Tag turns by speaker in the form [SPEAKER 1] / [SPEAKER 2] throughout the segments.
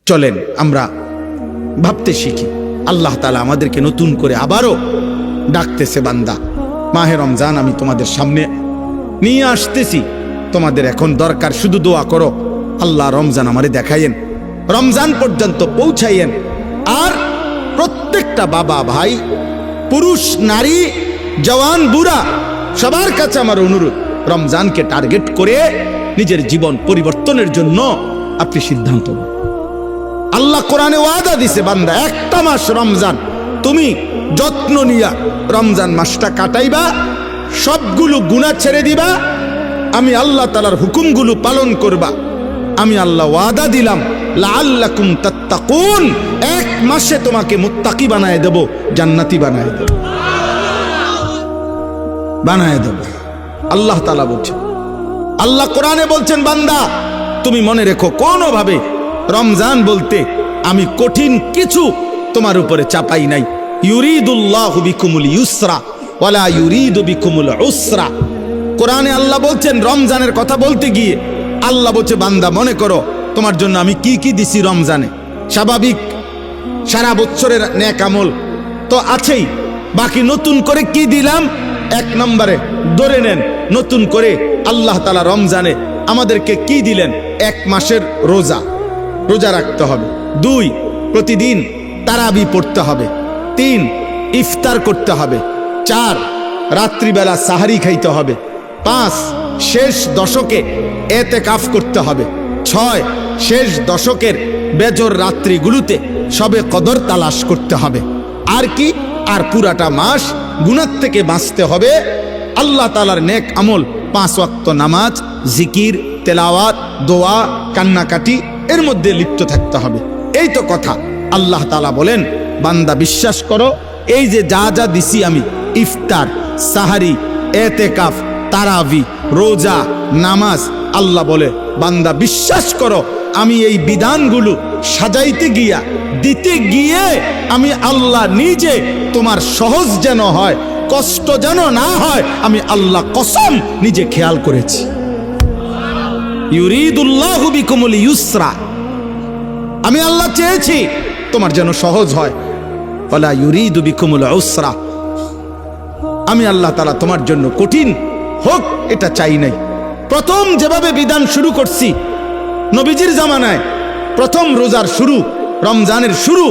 [SPEAKER 1] চলেন আমরা ভাবতে শিখি। আল্লাহ তাআলা আমাদেরকে নতুন করে আবারও ডাকতেছে, বান্দা মাহে রমজান আমি তোমাদের সামনে নিয়ে আসতেছি, তোমাদের এখন দরকার শুধু দোয়া করো, আল্লাহ রমজান আমারে দেখাইয়েন, রমজান পর্যন্ত পৌঁছাইয়েন। আর প্রত্যেকটা বাবা ভাই, পুরুষ নারী, জওয়ান বুড়া, সবার কাছে আমার অনুরোধ, রমজানকে টার্গেট করে নিজের জীবন পরিবর্তনের জন্য আপনি সিদ্ধান্ত নিন। আল্লাহ কোরআনে ওয়াদা দিছে, বান্দা একটা মাস রমজান তুমি যত্ন নিয়া রমজান মাসটা কাটাইবা, সবগুলো গুনাহ ছেড়ে দিবা, আমি আল্লাহ তাআলার হুকুমগুলো পালন করবা। আমি আল্লাহ ওয়াদা দিলাম লাআল্লাকুম তাত্তাকুন, এক মাসে তোমাকে মুত্তাকি বানায় দেব, জান্নাতি বানায় দেব, বানায় দেব। আল্লাহ তাআলা বলছেন, আল্লাহ কোরআনে বলছেন, বান্দা তুমি মনে রেখো কোনোভাবে রমজান বলতে আমি কঠিন কিছু তোমার উপরে চাপাই নাই। ইউরিদুল্লাহু বিকুমুল ইউসরা ওয়ালা ইউরিদু বিকুমুল উসরা। কোরআনে আল্লাহ বলছেন, রমজানের কথা বলতে গিয়ে আল্লাহ বলছে, বান্দা মনে করো তোমার জন্য আমি কি কি দিছি রমজানে। স্বাভাবিক সারা বছরের নেক আমল তো আছেই, বাকি নতুন করে কি দিলাম? এক নম্বরে ধরে নেন, নতুন করে আল্লাহ তাআলা রমজানে আমাদেরকে কি দিলেন? এক মাসের রোজা, রোজা রাখতে হবে। 2, প্রতিদিন তারাবি পড়তে হবে। 3, ইফতার করতে হবে। 4, রাত্রিবেলা সাহারি খাইতে হবে। 5, শেষ দশকে এতেকাফ করতে হবে। 6, শেষ দশকের বেজর রাত্রিগুলোতে সবে কদর তালাশ করতে হবে। আর কি? আর পুরাটা মাস গুনাহ থেকে বাঁচতে হবে। আল্লাহ তাআলার নেক আমল, 5 ওয়াক্ত নামাজ, জিকির, তেলাওয়াত, দোয়া, কান্নাকাটি এর মধ্যে লিপ্ত থাকতে হবে। এই তো কথা। আল্লাহ তাআলা বলেন, বান্দা বিশ্বাস করো, এই যে যা যা দিছি আমি, ইফতার, সাহারি, এতেকাফ, তারাবি, রোজা, নামাজ, আল্লাহ বলে বান্দা বিশ্বাস করো, আমি এই বিধানগুলো সাজাইতে গিয়া, দিতে গিয়ে আমি আল্লাহ নিজে তোমার সহজ যেন হয়, কষ্ট যেন না হয়, আমি আল্লাহ কসম নিজে খেয়াল করেছি। ইউরিদুল্লাহু বিকুমুল ইউসরা, আমি আল্লাহ চেয়েছি তোমার যেন সহজ হয়। ওয়ালা ইউরিদু বিকুমুল উসরা, আমি আল্লাহ তাআলা তোমার জন্য কঠিন হোক এটা চাই নাই। প্রথম যেভাবে বিধান শুরু করছি নবীজির জামানায়, প্রথম রোজার শুরু, রমজানের শুরু,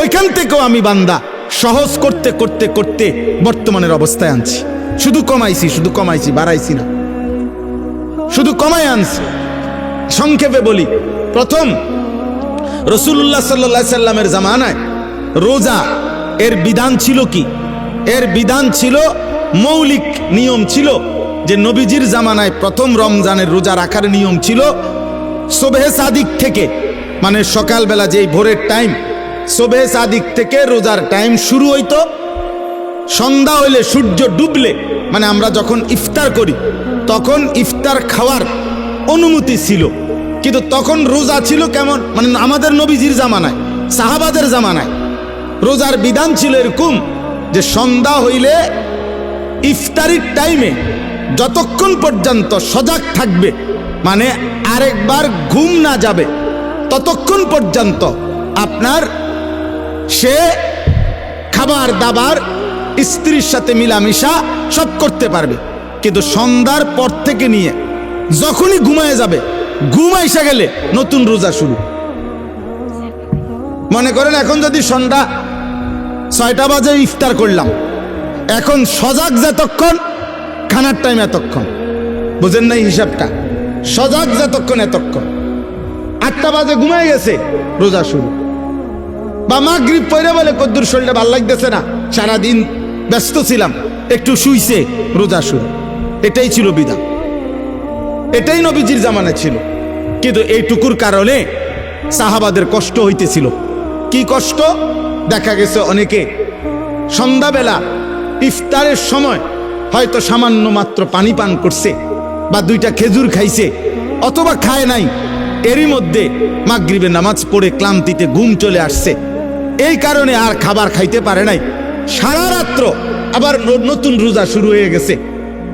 [SPEAKER 1] ওইখান থেকেও আমি বান্দা সহজ করতে করতে করতে বর্তমানের অবস্থায় আনছি। শুধু কমাইছি, বাড়াইছি না, শুধু কমাই আনছি। সংক্ষেপে বলি, প্রথম রাসূলুল্লাহ সাল্লাল্লাহু আলাইহি সাল্লামের জামানায় রোজা এর বিধান ছিল কি? এর বিধান ছিল, মৌলিক নিয়ম ছিল যে নবীজির জামানায় প্রথম রমজানের রোজা রাখার নিয়ম ছিল সুবহে সাদিক থেকে, মানে সকালবেলা যেই ভোরের টাইম, সুবহে সাদিক থেকে রোজার টাইম শুরু হইতো। সন্ধ্যা হইলে, সূর্য ডুবলে, মানে আমরা যখন ইফতার করি তখন ইফতার খাওয়ার অনুমতি ছিল। কিন্তু তখন রোজা ছিল কেমন? মানে আমাদের নবীজির জামানায়, সাহাবাদের জামানায় রোজার বিধান ছিল এরকম যে সন্ধ্যা হইলে ইফতারির টাইমে যতক্ষণ পর্যন্ত সজাগ থাকবে, মানে আরেকবার ঘুম না যাবে, ততক্ষণ পর্যন্ত আপনার সে খাবার দাবার, স্ত্রীর সাথে মিলামিশা সব করতে পারবে। কিন্তু সন্ধ্যার পর থেকে নিয়ে যখনই ঘুমায় যাবে, ঘুম আইসা গেলে নতুন রোজা শুরু। মনে করেন এখন যদি সন্ধ্যা 6টা বাজে ইফতার করলাম, এখন সজাগ যতক্ষণ, খানার টাইম এতক্ষণ, বুঝেন নাই হিসাবটা? সজাগ যতক্ষণ এতক্ষণ। 8টা বাজে ঘুমাই গেছে, রোজা শুরু। বা মাগরিব পড়ে বলে কদ্দুর শরীরটা ভাল লাগতেছে না, সারাদিন ব্যস্ত ছিলাম, একটু শুইছে, রোজা শুরু। এটাই ছিল বিধান, এটাই নবীজির জামানায় ছিল। কিন্তু এইটুকুর কারণে সাহাবাদের কষ্ট হইতেছিল। কি কষ্ট? দেখা গেছে অনেকে সন্ধ্যাবেলা ইফতারের সময় হয়তো সামান্য মাত্র পানি পান করছে, বা 2টা খেজুর খাইছে, অথবা খায় নাই, এরই মধ্যে মাগরিবের নামাজ পড়ে ক্লান্তিতে ঘুম চলে আসছে, এই কারণে আর খাবার খাইতে পারে নাই। সারা রাত্র আবার নতুন রোজা শুরু হয়ে গেছে,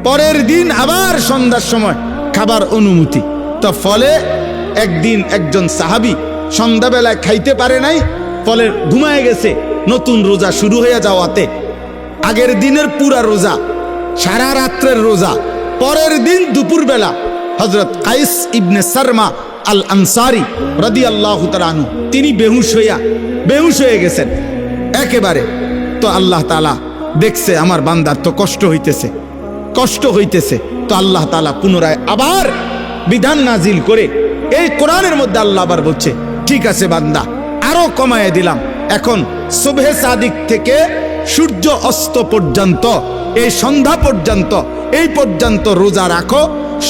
[SPEAKER 1] পরের দিন আবার সন্ধ্যার সময় খাবার অনুমতি। তো ফলে একদিন একজন সাহাবী সন্ধ্যাবেলায় খাইতে পারে নাই, ফলে ঘুমায় গেছে। নতুন রোজা শুরু হয়ে যাওয়াতে আগের দিনের পুরা রোজা, সারা রাত্রের রোজা, পরের দিন দুপুরবেলা হযরত কাইস ইবনে সারমা আল আনসারী রাদিয়াল্লাহু তাআলা আনহু তিনি বেহুশ হয়ে গেছেন একেবারে। তো আল্লাহ তাআলা দেখছে আমার বান্দার তো কষ্ট হইতেছে, তো আল্লাহ তাআলা পুনরায় আবার বিধান নাজিল করে এই কোরআনের মধ্যে আল্লাহ আবার বলছে, ঠিক আছে বান্দা, আরো কমায় দিলাম। এখন সুবহে সাদিক থেকে সূর্য অস্ত পর্যন্ত, এই সন্ধ্যা পর্যন্ত, এই পর্যন্ত রোজা রাখো।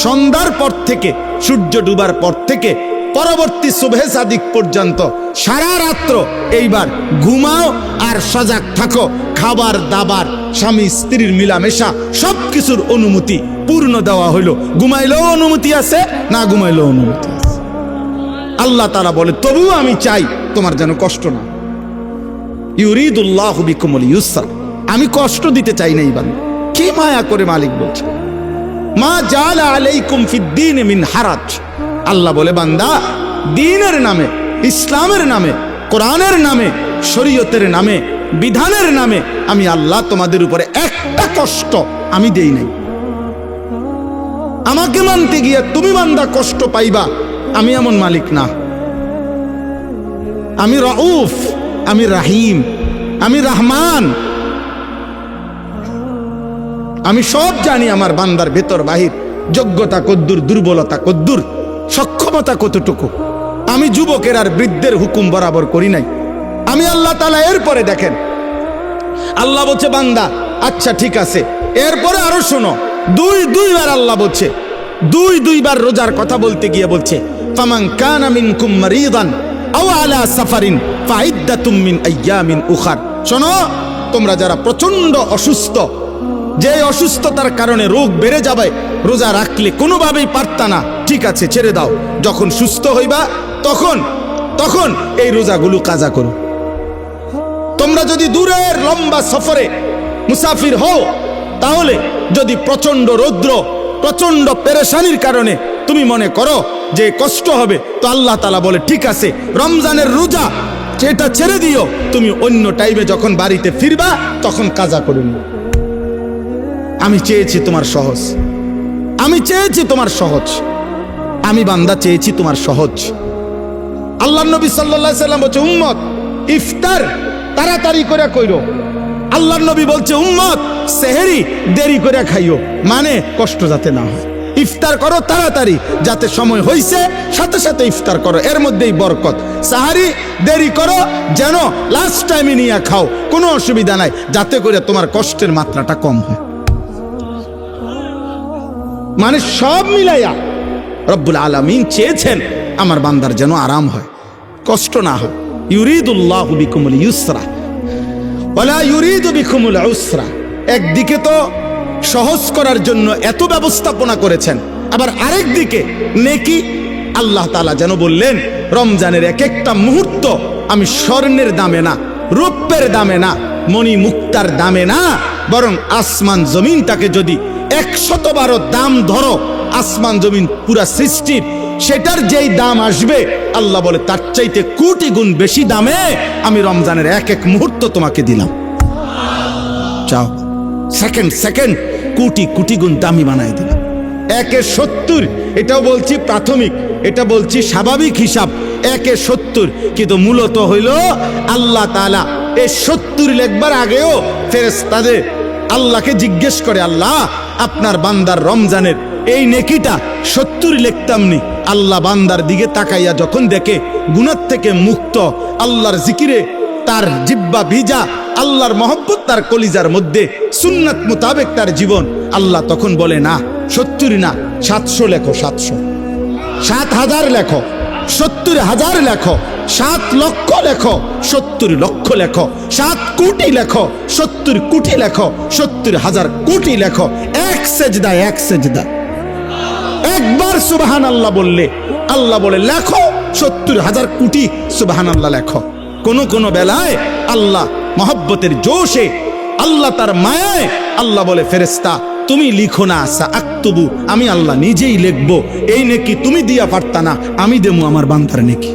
[SPEAKER 1] সন্ধ্যার পর থেকে, সূর্য ডুবার পর থেকে পরবর্তী সুবহে সাদিক পর্যন্ত সারা রাত্র এইবার ঘুমাও আর সজাগ থাকো। খাবার দাবার, স্বামী স্ত্রীর মিলামেশা, সবকিছুর অনুমতি পূর্ণ দেওয়া হইল। ঘুমাইলেও অনুমতি আছে, না ঘুমাইলেও অনুমতি আছে। আল্লাহ তাআলা বলে, তবুও আমি চাই তোমার যেন কষ্ট না। ইউরিদুল্লাহু বিকুমুল ইউসরা, আমি কষ্ট দিতে চাই না। বান্দা কি মায়া করে মালিক বলছে, মা জাআলা আলাইকুম ফিদ্দীন মিন হারাজ। আল্লাহ বলে, বান্দা দ্বীনের নামে, ইসলামের নামে, কোরআনের নামে, শরীয়তের নামে, বিধানের নামে আমি আল্লাহ তোমাদের উপরে একটা কষ্ট আমি দেই নাই। আমাকে মানতে গিয়ে তুমি বান্দা কষ্ট পাইবা, আমি এমন মালিক না। আমি রাউফ, আমি রাহিম, আমি রহমান। আমি সব জানি আমার বান্দার ভেতর বাহির, যোগ্যতা কদ্দুর, দুর্বলতা কদ্দুর, সক্ষমতা কতটুকু। আমি যুবকের আর বৃদ্ধের হুকুম বরাবর করি নাই। আমি আল্লাহ তাআলা এরপরে দেখেন, আল্লাহ বলছে বান্দা আচ্ছা ঠিক আছে, এরপরে আরো শোনো। দুইবার আল্লাহ বলছে, দুইবার রোজার কথা বলতে গিয়ে বলছে, ফামান কানা মিনকুম মারিদান আও আলা সাফারিন ফাইদ্দাতুম মিন আইয়ামিন উখার। শোনো, তোমরা যারা প্রচন্ড অসুস্থ, যে অসুস্থতার কারণে রোগ বেড়ে যাবে, রোজা রাখলে কোনোভাবেই পারতা না, ঠিক আছে ছেড়ে দাও। যখন সুস্থ হইবা তখন এই রোজাগুলো কাজা করো। তোমরা যদি দূরের লম্বা সফরে মুসাফির হও, তাহলে যদি প্রচন্ড রৌদ্র, প্রচন্ড পেরেশানির কারণে তুমি মনে করো যে কষ্ট হবে, তো আল্লাহ তাআলা বলে ঠিক আছে, রমজানের রোজা সেটা ছেড়ে দিও। তুমি অন্য টাইমে যখন বাড়িতে ফিরবা তখন কাজা করে নিও। আমি চেয়েছি তোমার সহজ, আমি চেয়েছি তোমার সহজ, আমি বান্দা চেয়েছি তোমার সহজ। আল্লাহর নবী সাল্লাল্লাহু আলাইহি সাল্লাম বলছে, উম্মত ইফতার তাড়াতাড়ি করে কইরো। আল্লাহর নবী বলছে, উম্মত সেহরি দেরি করে খাইও, মানে কষ্ট যাতে না হয়। ইফতার করো তাড়াতাড়ি, যাতে সময় হইছে সাথে সাথে ইফতার করো, এর মধ্যেই বরকত। সাহারি দেরি করো, যেন লাস্ট টাইমে নিয়ে খাও, কোনো অসুবিধা নাই, যাতে করে তোমার কষ্টের মাত্রাটা কম হয়। মানে সব মিলাইয়া রব্বুল আলামিন চেয়েছেন আমার বান্দার যেন আরাম হয়, কষ্ট না হয়। ইউরিদুল্লাহু বিকুমুল ইউসরা ওয়ালা ইউরিদু বিকুমুল উসরা। একদিকে তো সহজ করার জন্য এত ব্যবস্থাপনা করেছেন, আবার আরেক দিকে নেকি। আল্লাহ তাআলা যেন বললেন, রমজানের এক একটা মুহূর্ত আমি স্বর্ণের দামে না, রৌপ্যের দামে না, মণি মুক্তার দামে না, বরং আসমান জমিনটাকে যদি 112 দাম ধরো, আসমান জমিন পুরা সৃষ্টির, সেটার যেই দাম আসবে, আল্লাহ বলে তার চাইতে কোটি গুণ বেশি দামে আমি রমজানের এক এক মুহূর্ত তোমাকে দিলাম। চাও, সেকেন্ড কোটি গুণ দামি বানাই দিলাম। 1/70, এটাও বলছি প্রাথমিক, এটা বলছি স্বাভাবিক হিসাব, 1/70। কিন্তু মূলত হইল আল্লাহ তাআলা এই 70 লেখবার আগেও ফেরেশতাদের আল্লাহকে জিজ্ঞেস করে, আল্লাহ আপনার বান্দার রমজানের এই নেকিটা 70 লিখতামনি। আল্লাহ বান্দার দিকে তাকাইয়া যখন দেখে গুনাহ থেকে মুক্ত, আল্লাহর জিকিরে তার জিহ্বা ভিজা, আল্লাহর মহব্বত তার কলিজার মধ্যে, সুন্নাত মোতাবেক তার জীবন, আল্লাহ তখন বলে না 70 না, 700 লেখো, 700, 7,000 লেখো, 70,000 লেখো, 7 লক্ষ লেখো, 70 লক্ষ লেখো, 7 কোটি লেখো, 70 কোটি লেখো, 70,000 কোটি লেখো। এক সেজদা একবার সুবহানাল্লাহ বললে আল্লাহ বলে লেখো 70,000 কোটি সুবহানাল্লাহ লেখো। কোন বেলায় আল্লাহ মহব্বতের জোশে, আল্লাহ তার মায়ায় আল্লাহ বলে, ফেরেশতা তুমি লিখো না, সাআক্তুবু, আমি আল্লাহ নিজেই লিখবো। এই নেকি তুমি দিয়া পারতা না, আমি দেবো আমার বান্দার নেকি।